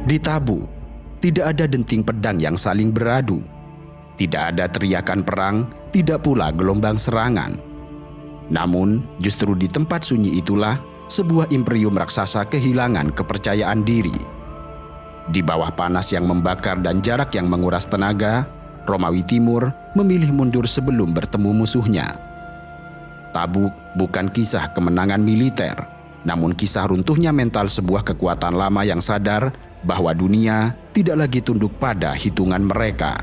Di Tabuk, tidak ada denting pedang yang saling beradu. Tidak ada teriakan perang, tidak pula gelombang serangan. Namun, justru di tempat sunyi itulah sebuah imperium raksasa kehilangan kepercayaan diri. Di bawah panas yang membakar dan jarak yang menguras tenaga, Romawi Timur memilih mundur sebelum bertemu musuhnya. Tabuk bukan kisah kemenangan militer, namun kisah runtuhnya mental sebuah kekuatan lama yang sadar bahwa dunia tidak lagi tunduk pada hitungan mereka.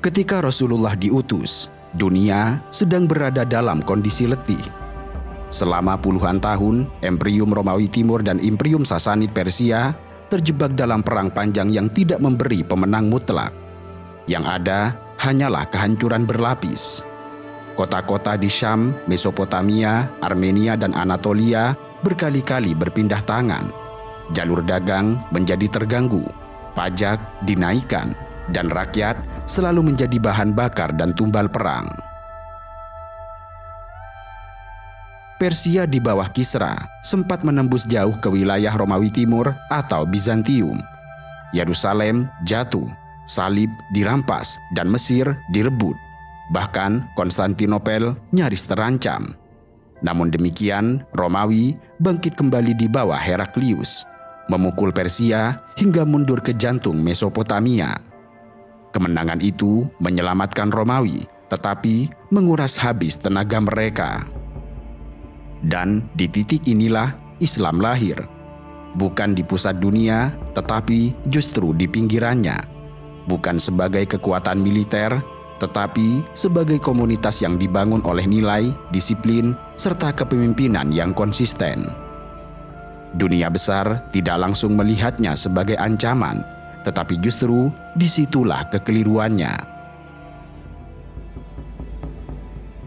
Ketika Rasulullah diutus, dunia sedang berada dalam kondisi letih. Selama puluhan tahun, Imperium Romawi Timur dan Imperium Sasanid Persia terjebak dalam perang panjang yang tidak memberi pemenang mutlak. Yang ada hanyalah kehancuran berlapis. Kota-kota di Syam, Mesopotamia, Armenia, dan Anatolia berkali-kali berpindah tangan. Jalur dagang menjadi terganggu, pajak dinaikkan, dan rakyat selalu menjadi bahan bakar dan tumbal perang. Persia di bawah Kisra sempat menembus jauh ke wilayah Romawi Timur atau Bizantium. Yerusalem jatuh, Salib dirampas, dan Mesir direbut. Bahkan Konstantinopel nyaris terancam. Namun demikian, Romawi bangkit kembali di bawah Heraklius, memukul Persia hingga mundur ke jantung Mesopotamia. Kemenangan itu menyelamatkan Romawi, tetapi menguras habis tenaga mereka. Dan di titik inilah Islam lahir. Bukan di pusat dunia, tetapi justru di pinggirannya. Bukan sebagai kekuatan militer, tetapi sebagai komunitas yang dibangun oleh nilai, disiplin, serta kepemimpinan yang konsisten. Dunia besar tidak langsung melihatnya sebagai ancaman, tetapi justru disitulah kekeliruannya.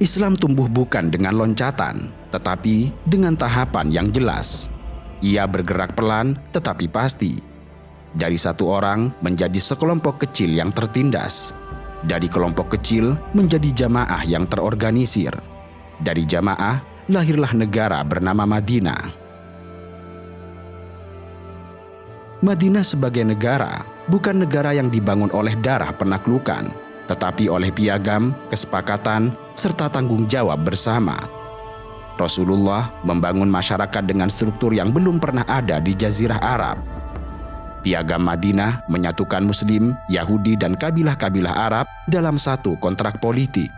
Islam tumbuh bukan dengan loncatan, tetapi dengan tahapan yang jelas. Ia bergerak pelan tetapi pasti. Dari satu orang menjadi sekelompok kecil yang tertindas. Dari kelompok kecil menjadi jamaah yang terorganisir. Dari jamaah lahirlah negara bernama Madinah. Madinah sebagai negara bukan negara yang dibangun oleh darah penaklukan, tetapi oleh piagam, kesepakatan, serta tanggung jawab bersama. Rasulullah membangun masyarakat dengan struktur yang belum pernah ada di Jazirah Arab. Piagam Madinah menyatukan Muslim, Yahudi, dan kabilah-kabilah Arab dalam satu kontrak politik.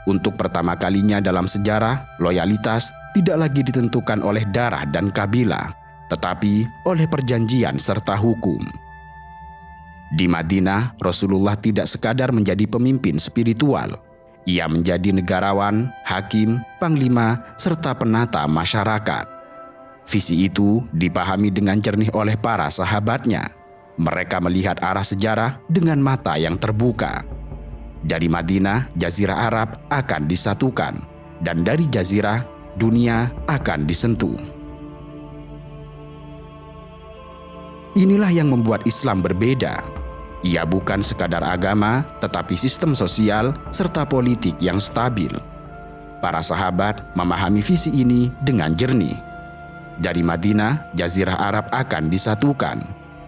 Untuk pertama kalinya dalam sejarah, loyalitas tidak lagi ditentukan oleh darah dan kabilah, tetapi oleh perjanjian serta hukum. Di Madinah, Rasulullah tidak sekadar menjadi pemimpin spiritual. Ia menjadi negarawan, hakim, panglima, serta penata masyarakat. Visi itu dipahami dengan jernih oleh para sahabatnya. Mereka melihat arah sejarah dengan mata yang terbuka. Dari Madinah, Jazirah Arab akan disatukan, dan dari Jazirah, dunia akan disentuh. Inilah yang membuat Islam berbeda. Ia bukan sekadar agama, tetapi sistem sosial serta politik yang stabil. Para sahabat memahami visi ini dengan jernih. Dari Madinah, Jazirah Arab akan disatukan.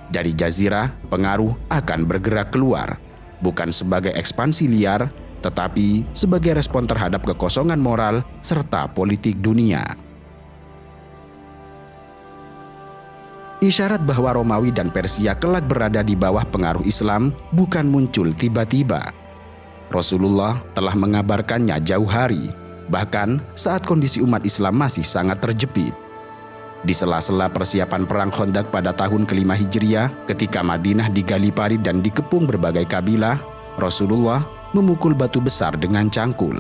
Dari Jazirah, pengaruh akan bergerak keluar, bukan sebagai ekspansi liar, tetapi sebagai respon terhadap kekosongan moral serta politik dunia. Isyarat bahwa Romawi dan Persia kelak berada di bawah pengaruh Islam bukan muncul tiba-tiba. Rasulullah telah mengabarkannya jauh hari, bahkan saat kondisi umat Islam masih sangat terjepit. Di sela-sela persiapan perang Khandaq pada tahun ke-5 Hijriah, ketika Madinah digali parit dan dikepung berbagai kabilah, Rasulullah memukul batu besar dengan cangkul.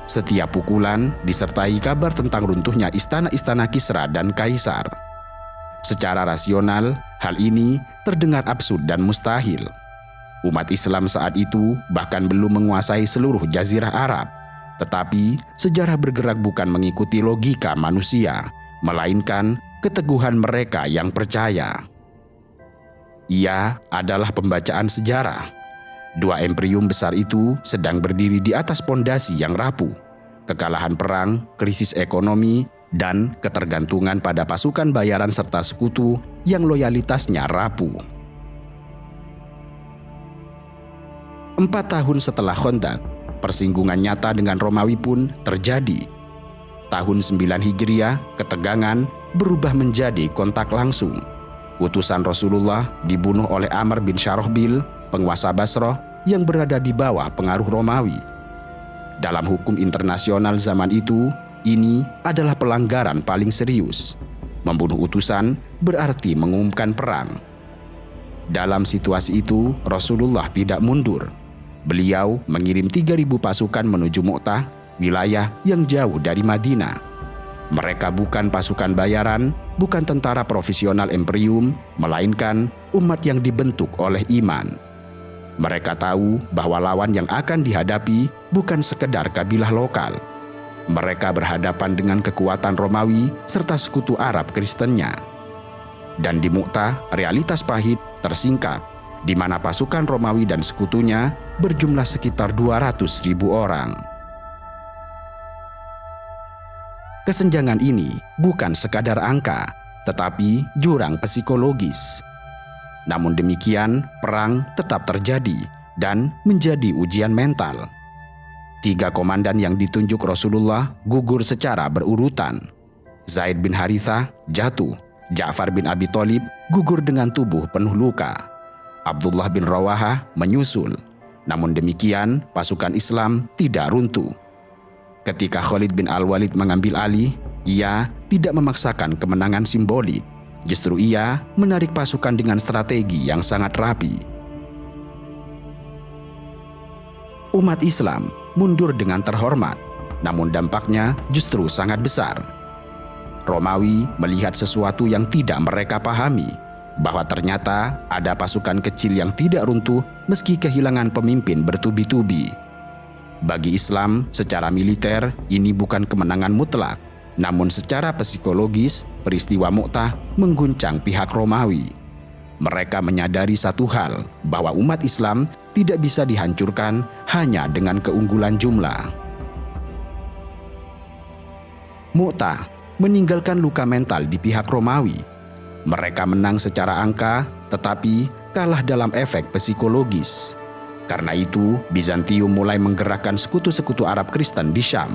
Setiap pukulan disertai kabar tentang runtuhnya istana-istana Kisra dan Kaisar. Secara rasional, hal ini terdengar absurd dan mustahil. Umat Islam saat itu bahkan belum menguasai seluruh Jazirah Arab, tetapi sejarah bergerak bukan mengikuti logika manusia, melainkan keteguhan mereka yang percaya. Ia adalah pembacaan sejarah. Dua imperium besar itu sedang berdiri di atas pondasi yang rapuh. Kekalahan perang, krisis ekonomi, dan ketergantungan pada pasukan bayaran serta sekutu yang loyalitasnya rapuh. 4 tahun setelah Khandaq, persinggungan nyata dengan Romawi pun terjadi. Tahun 9 Hijriah, ketegangan berubah menjadi kontak langsung. Utusan Rasulullah dibunuh oleh Amr bin Syarahbil, penguasa Basrah yang berada di bawah pengaruh Romawi. Dalam hukum internasional zaman itu, ini adalah pelanggaran paling serius. Membunuh utusan berarti mengumumkan perang. Dalam situasi itu, Rasulullah tidak mundur. Beliau mengirim 3.000 pasukan menuju Mu'tah, wilayah yang jauh dari Madinah. Mereka bukan pasukan bayaran, bukan tentara profesional imperium, melainkan umat yang dibentuk oleh iman. Mereka tahu bahwa lawan yang akan dihadapi bukan sekedar kabilah lokal. Mereka berhadapan dengan kekuatan Romawi serta sekutu Arab Kristennya. Dan di Mu'tah, realitas pahit tersingkap, di mana pasukan Romawi dan sekutunya berjumlah sekitar 200.000 orang. Kesenjangan ini bukan sekadar angka, tetapi jurang psikologis. Namun demikian, perang tetap terjadi dan menjadi ujian mental. 3 komandan yang ditunjuk Rasulullah gugur secara berurutan. Zaid bin Harithah jatuh, Ja'far bin Abi Thalib gugur dengan tubuh penuh luka. Abdullah bin Rawahah menyusul. Namun demikian, pasukan Islam tidak runtuh. Ketika Khalid bin Al-Walid mengambil alih, ia tidak memaksakan kemenangan simbolik. Justru ia menarik pasukan dengan strategi yang sangat rapi. Umat Islam mundur dengan terhormat, namun dampaknya justru sangat besar. Romawi melihat sesuatu yang tidak mereka pahami, bahwa ternyata ada pasukan kecil yang tidak runtuh meski kehilangan pemimpin bertubi-tubi. Bagi Islam, secara militer ini bukan kemenangan mutlak, namun secara psikologis peristiwa Mu'tah mengguncang pihak Romawi. Mereka menyadari satu hal, bahwa umat Islam tidak bisa dihancurkan hanya dengan keunggulan jumlah. Mu'tah meninggalkan luka mental di pihak Romawi. Mereka menang secara angka, tetapi kalah dalam efek psikologis. Karena itu, Bizantium mulai menggerakkan sekutu-sekutu Arab Kristen di Syam.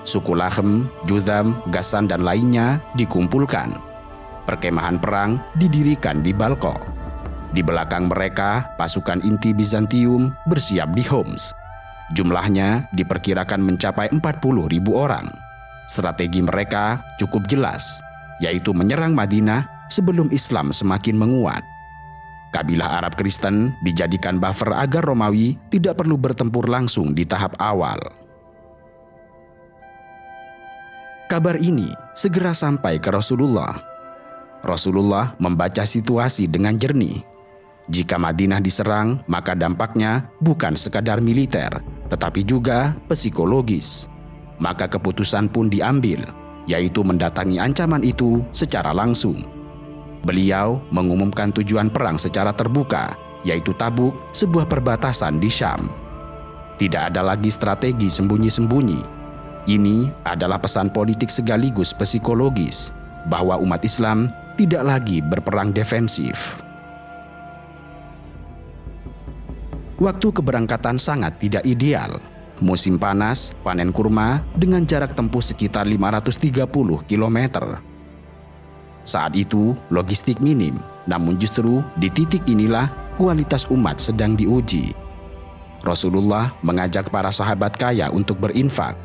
Suku Lahem, Judham, Ghassan, dan lainnya dikumpulkan. Perkemahan perang didirikan di Balqa. Di belakang mereka, pasukan inti Bizantium bersiap di Homs. Jumlahnya diperkirakan mencapai 40.000 orang. Strategi mereka cukup jelas, yaitu menyerang Madinah sebelum Islam semakin menguat. Kabilah Arab Kristen dijadikan buffer agar Romawi tidak perlu bertempur langsung di tahap awal. Kabar ini segera sampai ke Rasulullah. Rasulullah membaca situasi dengan jernih. Jika Madinah diserang, maka dampaknya bukan sekadar militer, tetapi juga psikologis. Maka keputusan pun diambil, yaitu mendatangi ancaman itu secara langsung. Beliau mengumumkan tujuan perang secara terbuka, yaitu Tabuk, sebuah perbatasan di Syam. Tidak ada lagi strategi sembunyi-sembunyi. Ini adalah pesan politik sekaligus psikologis, bahwa umat Islam tidak lagi berperang defensif. Waktu keberangkatan sangat tidak ideal. Musim panas, panen kurma dengan jarak tempuh sekitar 530 km. Saat itu, logistik minim, namun justru di titik inilah kualitas umat sedang diuji. Rasulullah mengajak para sahabat kaya untuk berinfak.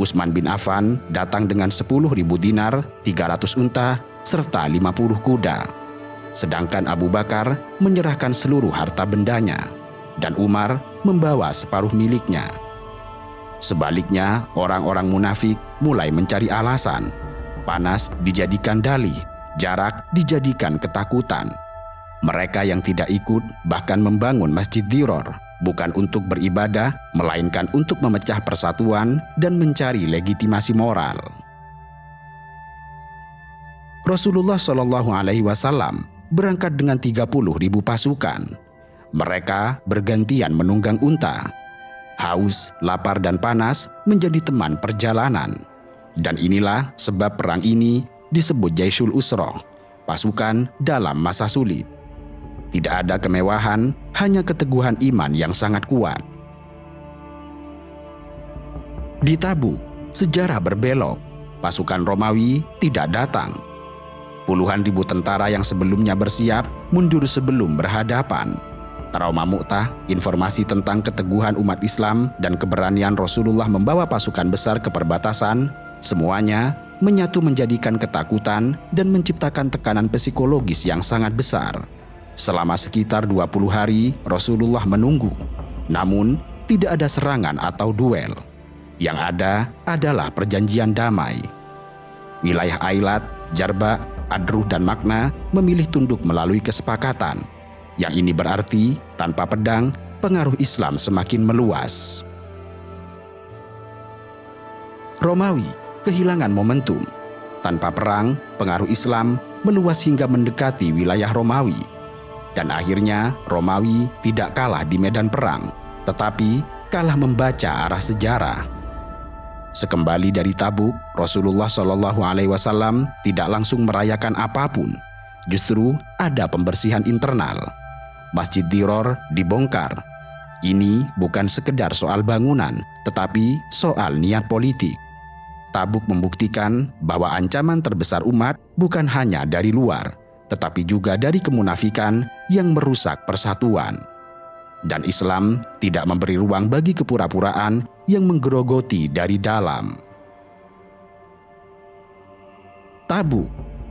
Utsman bin Affan datang dengan 10.000 dinar, 300 unta, serta 50 kuda. Sedangkan Abu Bakar menyerahkan seluruh harta bendanya, dan Umar membawa separuh miliknya. Sebaliknya, orang-orang munafik mulai mencari alasan. Panas dijadikan dalih, jarak dijadikan ketakutan. Mereka yang tidak ikut bahkan membangun masjid Diror, bukan untuk beribadah, melainkan untuk memecah persatuan dan mencari legitimasi moral. Rasulullah SAW berangkat dengan 30.000 pasukan. Mereka bergantian menunggang unta. Haus, lapar, dan panas menjadi teman perjalanan. Dan inilah sebab perang ini disebut Jaisyul Usroh, pasukan dalam masa sulit. Tidak ada kemewahan, hanya keteguhan iman yang sangat kuat. Di Tabuk, sejarah berbelok. Pasukan Romawi tidak datang. Puluhan ribu tentara yang sebelumnya bersiap mundur sebelum berhadapan. Trauma Mu'tah, informasi tentang keteguhan umat Islam dan keberanian Rasulullah membawa pasukan besar ke perbatasan, semuanya menyatu menjadikan ketakutan dan menciptakan tekanan psikologis yang sangat besar. Selama sekitar 20 hari Rasulullah menunggu, namun tidak ada serangan atau duel. Yang ada adalah perjanjian damai. Wilayah Ailat, Jarba, Adruh, dan Makna memilih tunduk melalui kesepakatan. Yang ini berarti tanpa pedang, pengaruh Islam semakin meluas. Romawi kehilangan momentum. Tanpa perang, pengaruh Islam meluas hingga mendekati wilayah Romawi. Dan akhirnya Romawi tidak kalah di medan perang, tetapi kalah membaca arah sejarah. Sekembali dari Tabuk, Rasulullah SAW tidak langsung merayakan apapun. Justru ada pembersihan internal. Masjid Diror dibongkar. Ini bukan sekedar soal bangunan, tetapi soal niat politik. Tabuk membuktikan bahwa ancaman terbesar umat bukan hanya dari luar, tetapi juga dari kemunafikan yang merusak persatuan. Dan Islam tidak memberi ruang bagi kepura-puraan yang menggerogoti dari dalam. Tabuk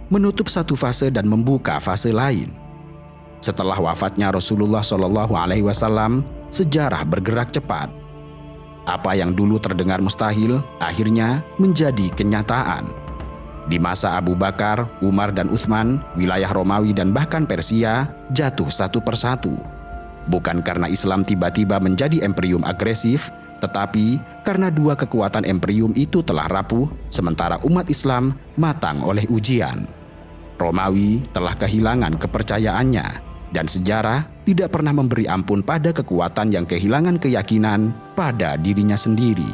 menutup satu fase dan membuka fase lain. Setelah wafatnya Rasulullah SAW, sejarah bergerak cepat. Apa yang dulu terdengar mustahil akhirnya menjadi kenyataan. Di masa Abu Bakar, Umar, dan Utsman, wilayah Romawi dan bahkan Persia jatuh satu persatu. Bukan karena Islam tiba-tiba menjadi imperium agresif, tetapi karena dua kekuatan imperium itu telah rapuh, sementara umat Islam matang oleh ujian. Romawi telah kehilangan kepercayaannya, dan sejarah tidak pernah memberi ampun pada kekuatan yang kehilangan keyakinan pada dirinya sendiri.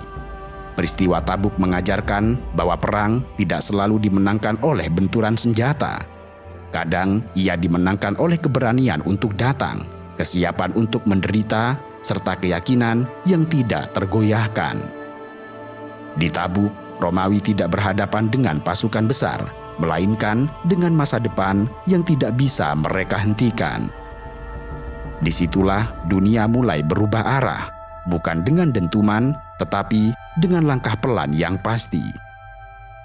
Peristiwa Tabuk mengajarkan bahwa perang tidak selalu dimenangkan oleh benturan senjata. Kadang ia dimenangkan oleh keberanian untuk datang, kesiapan untuk menderita, serta keyakinan yang tidak tergoyahkan. Di Tabuk, Romawi tidak berhadapan dengan pasukan besar, melainkan dengan masa depan yang tidak bisa mereka hentikan. Disitulah dunia mulai berubah arah, bukan dengan dentuman, tetapi dengan langkah pelan yang pasti.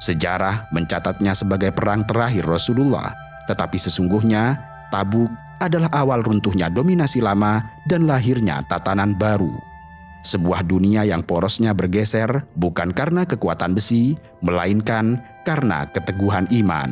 Sejarah mencatatnya sebagai perang terakhir Rasulullah, tetapi sesungguhnya Tabuk adalah awal runtuhnya dominasi lama dan lahirnya tatanan baru. Sebuah dunia yang porosnya bergeser bukan karena kekuatan besi, melainkan karena keteguhan iman.